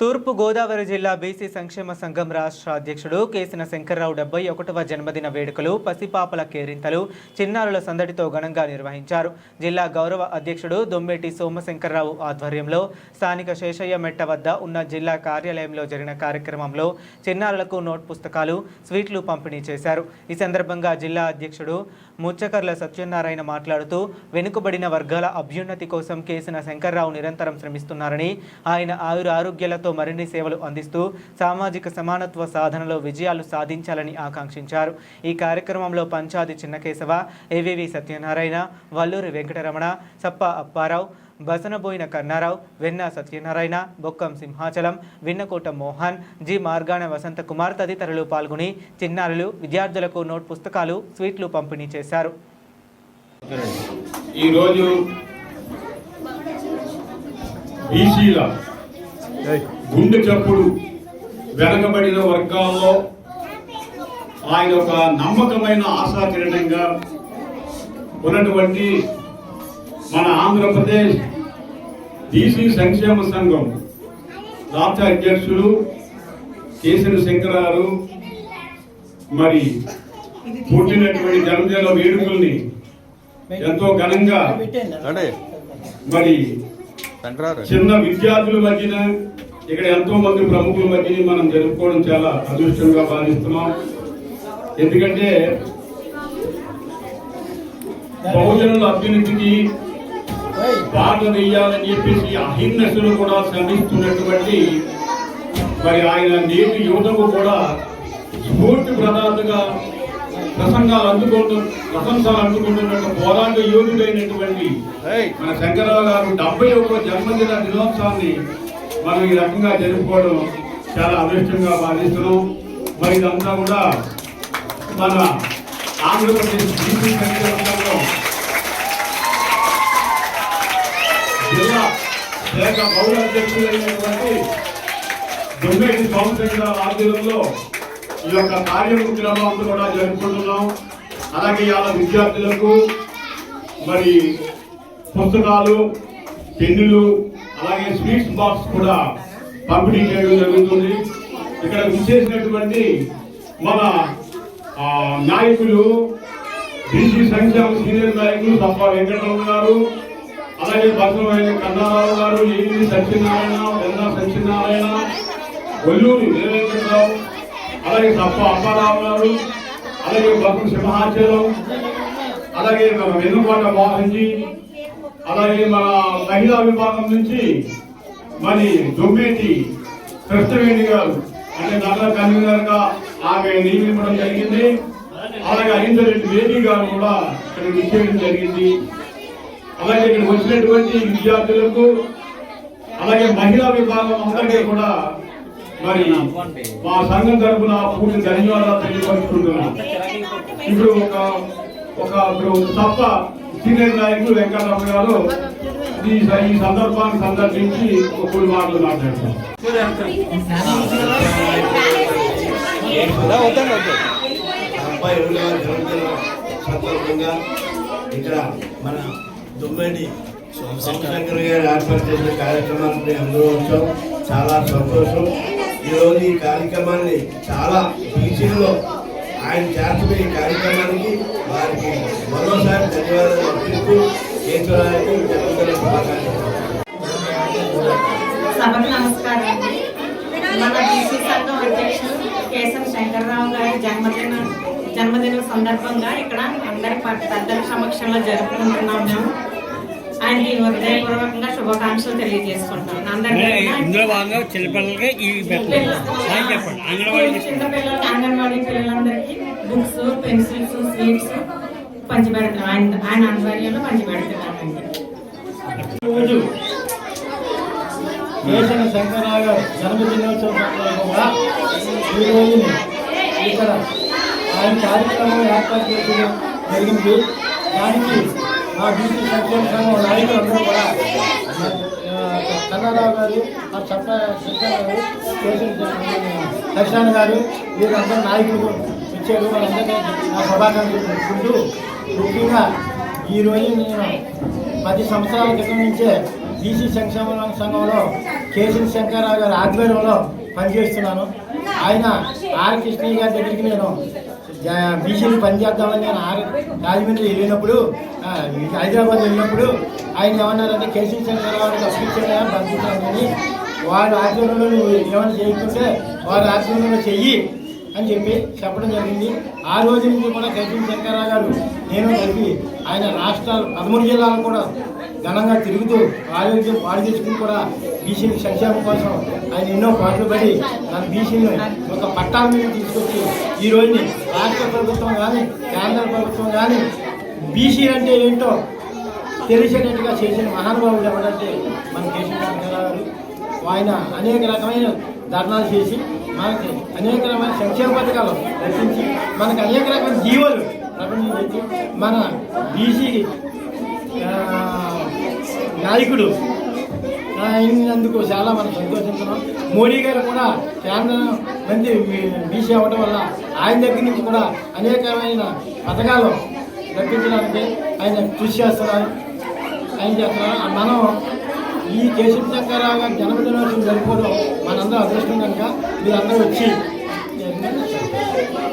తూర్పు గోదావరి జిల్లా బీసీ సంక్షేమ సంఘం రాష్ట్ర అధ్యక్షుడు కేసిన శంకర్రావు 71వ జన్మదిన వేడుకలు పసిపాపల కేరింతలు చిన్నారుల సందడితో ఘనంగా నిర్వహించారు. జిల్లా గౌరవ అధ్యక్షుడు దొమ్మేటి సోమశంకర్రావు ఆధ్వర్యంలో స్థానిక శేషయ్య మెట్ట వద్ద ఉన్న జిల్లా కార్యాలయంలో జరిగిన కార్యక్రమంలో చిన్నారులకు నోట్ పుస్తకాలు, స్వీట్లు పంపిణీ చేశారు. ఈ సందర్భంగా జిల్లా అధ్యక్షుడు ముచ్చకర్ల సత్యనారాయణ మాట్లాడుతూ వెనుకబడిన వర్గాల అభ్యున్నతి కోసం కేసిన శంకర్రావు నిరంతరం శ్రమిస్తున్నారని, ఆయన ఆరోగ్యాలతో మరిన్ని సేవలు అందిస్తూ సామాజిక సమానత్వ సాధనలో విజయాలు సాధించాలని ఆకాంక్షించారు. ఈ కార్యక్రమంలో పంచాది చిన్నకేశవ, ఏవివి సత్యనారాయణ, వల్లూరి వెంకటరమణ, సప్ప అప్పారావు, బసనబోయిన కన్నారావు, వెన్న సత్యనారాయణ, బొక్కం సింహాచలం, విన్నకోట మోహన్, జి మార్గాన వసంత కుమార్ తదితరులు పాల్గొని చిన్నారులు, విద్యార్థులకు నోట్ పుస్తకాలు, స్వీట్లు పంపిణీ చేశారు. ఈరోజు బీసీల గుండె చప్పుడు వెనకబడిన వర్గాల్లో ఆయన ఒక నమ్మకమైన ఆశాకిరణంగా ఉన్నటువంటి మన ఆంధ్రప్రదేశ్ బీసీ సంక్షేమ సంఘం రాష్ట్ర అధ్యక్షులు కేసిన శంకరారు మరి పుట్టినటువంటి జన్మదిన వేడుకల్ని ఎంతో ఘనంగా మరి చిన్న విద్యార్థుల మధ్యన ఇక్కడ ఎంతో మంది ప్రముఖుల మధ్య మనం జరుపుకోవడం చాలా అదృష్టంగా భావిస్తున్నాం. ఎందుకంటే బహుజనుల అభ్యున్నతికి బాట వేయాలని చెప్పేసి అహింసలు కూడా శ్రమిస్తున్నటువంటి మరి ఆయన నేటి యువతకు కూడా స్ఫూర్తి ప్రదాతగా ప్రసంసాలు అందుకుంటున్న పోరాట యోధుడైనటువంటి మన శంకరరావు గారు 71వ జన్మదిన దినోత్సవాన్ని మనం ఈ రకంగా జరుపుకోవడం చాలా అదృష్టంగా భావిస్తున్నాం. మరి ఇదంతా కూడా మన ఆంధ్రప్రదేశ్ బీసీ సంక్షేమ సంఘం జిల్లా శాఖ పౌర అధ్యక్షులైనటువంటి దొమ్మేటి సోమశంకరరావు ఆధ్వర్యంలో ఈ యొక్క కార్యక్రమం అంతా కూడా జరుపుకుంటున్నాం. అలాగే ఇవాళ విద్యార్థులకు మరి పుస్తకాలు, పెన్నులు, అలాగే స్వీట్స్ బాక్స్ కూడా పంపిణీ చేయడం జరుగుతుంది. ఇక్కడ విచ్చేసినటువంటి మన నాయకులు, బీసీ సంక్షేమ సీనియర్ నాయకులు సప్ప వెంకటరమణ గారు, అలాగే బసవమైన కన్నారావు గారు, ఏవి సత్యనారాయణ, వెన్న సత్యనారాయణ, వల్లూరి వెంకటరావు, అలాగే సప్ప అప్పారావు గారు, అలాగే బసవ సింహాచలం, అలాగే మన వెన్నుకోట మోహన్జీ, అలాగే మన మహిళా విభాగం నుంచి మరి దొమ్మేటి కృష్ణవేణి గారు అంటే నగర కన్వీనర్ గా ఆమె నియమించడం జరిగింది. అలాగే అహిందరెడ్డి వేది గారు కూడా ఇక్కడ విచ్చేయడం జరిగింది. అలాగే ఇక్కడ వచ్చినటువంటి విద్యార్థులకు, అలాగే మహిళా విభాగం అందరికీ కూడా మరి మా సంఘం తరఫున పూర్తి ధన్యవాదాలు తెలియపరుచుకుంటున్నాం. ఇప్పుడు ఇప్పుడు తప్ప సీనియర్ నాయకులు వెంకటరమణ గారు ఈ సందర్భాన్ని సందర్శించి కొన్ని మాటలు మాట్లాడతారు. 72వ జన్మదిన సందర్భంగా ఇక్కడ మన దొమ్మేటి సోమశంకర్ గారు ఏర్పాటు చేసిన కార్యక్రమాన్ని అందరూ వచ్చాం. చాలా సంతోషం. ఈరోజు ఈ కార్యక్రమాన్ని చాలా బీసీలో ఆయన చేస్తున్న ఈ కార్యక్రమానికి వారికి మరోసారి ధన్యవాదాలు అర్పిస్తూ కేశవరావుకి జన్మదిన శుభాకాంక్షలు. సభకు నమస్కారం. మన బీసీ సంఘం అధ్యక్షుడు కేశవ శంకర్రావు గారి జన్మదిన సందర్భంగా ఇక్కడ అందరి పెద్దల సమక్షంలో జరుపుకుంటున్నాం. మేము ఆయనకి హృదయపూర్వకంగా శుభాకాంక్షలు తెలియజేసుకుంటాం. చిన్నపిల్లలకి, అంగన్వాడీ పిల్లలందరికీ బుక్స్, పెన్సిల్స్, స్వీట్స్ పంచిపెడతాం. ఆయన ఆధ్వర్యంలో పంచిపెడుతున్నామండి. రోజు కేశవ శంకరరావు గారు జన్మదినోత్సవం సందర్భంగా ఈ రోజుని ఇక్కడ ఆయన కార్యక్రమం ఏర్పాటు చేయడం జరిగింది. దానికి మా బీసీ సంక్షేమ సంఘం నాయకులందరూ కూడా కన్నారావు గారు, మా చప్ప శంకర్ గారు, దర్శన గారు, వీరందరూ నాయకులు వచ్చారు. వాళ్ళందరినీ నా శుభాకాంక్షలు తెలుసుకుంటూ, ముఖ్యంగా ఈరోజు నేను 10 సంవత్సరాల క్రితం నుంచే బీసీ సంక్షేమ సంఘంలో కేసీ శంకర్రావు గారి ఆధ్వర్యంలో పనిచేస్తున్నాను. ఆయన ఆర్ కృష్ణయ్య గారి దగ్గరికి నేను బీసీలు పనిచేద్దామని నేను రాజమండ్రి వెళ్ళినప్పుడు, హైదరాబాద్ వెళ్ళినప్పుడు ఆయన ఏమన్నారంటే కేసీ శంకర్రావు గారికి అప్పించారా పంపించాలని, వారి ఆధ్వర్యంలో నువ్వు ఏమైనా చేయకుంటే వారి ఆధ్వర్యంలో చెయ్యి అని చెప్పి చెప్పడం జరిగింది. ఆ రోజు నుంచి కూడా కేసీ శంకర్రావు గారు నేను కలిపి ఆయన రాష్ట్రాలు 13 జిల్లాలు కూడా ఘనంగా తిరుగుతూ ఆరోగ్యం పాడు చేసుకుని కూడా బీసీ సంక్షేమం కోసం ఆయన ఎన్నో పాటలు పడి మన బీసీని ఒక పట్టాల మీద తీసుకొచ్చి ఈ రోజుని రాష్ట్ర ప్రభుత్వం కానీ కేంద్ర ప్రభుత్వం కానీ బీసీ అంటే ఏంటో తెలిసేటట్టుగా చేసిన మహానుభావుడు ఎవరంటే మన కేసీ శంకర్రావు గారు. ఆయన అనేక రకమైన ధర్నాలు చేసి మనకి అనేక రకమైన సంక్షేమ పథకాలు రచించి మనకు అనేక రకమైన జీవోలు ప్రపంచం చేసి మన బీసీ నాయకుడు అయినందుకు చాలా మనం సంతోషిస్తున్నాం. మోడీ గారు కూడా కేంద్ర మంత్రి బీసీ అవ్వడం వల్ల ఆయన దగ్గర నుంచి కూడా అనేకమైన పథకాలు రప్పించడానికి ఆయన కృషి చేస్తున్నారు. మనం ఈ కేశవ శంకర్రావు గారి జన్మదినోత్సవం జరుపుకోవడం మనందరూ అదృష్టం కనుక మీరందరూ వచ్చి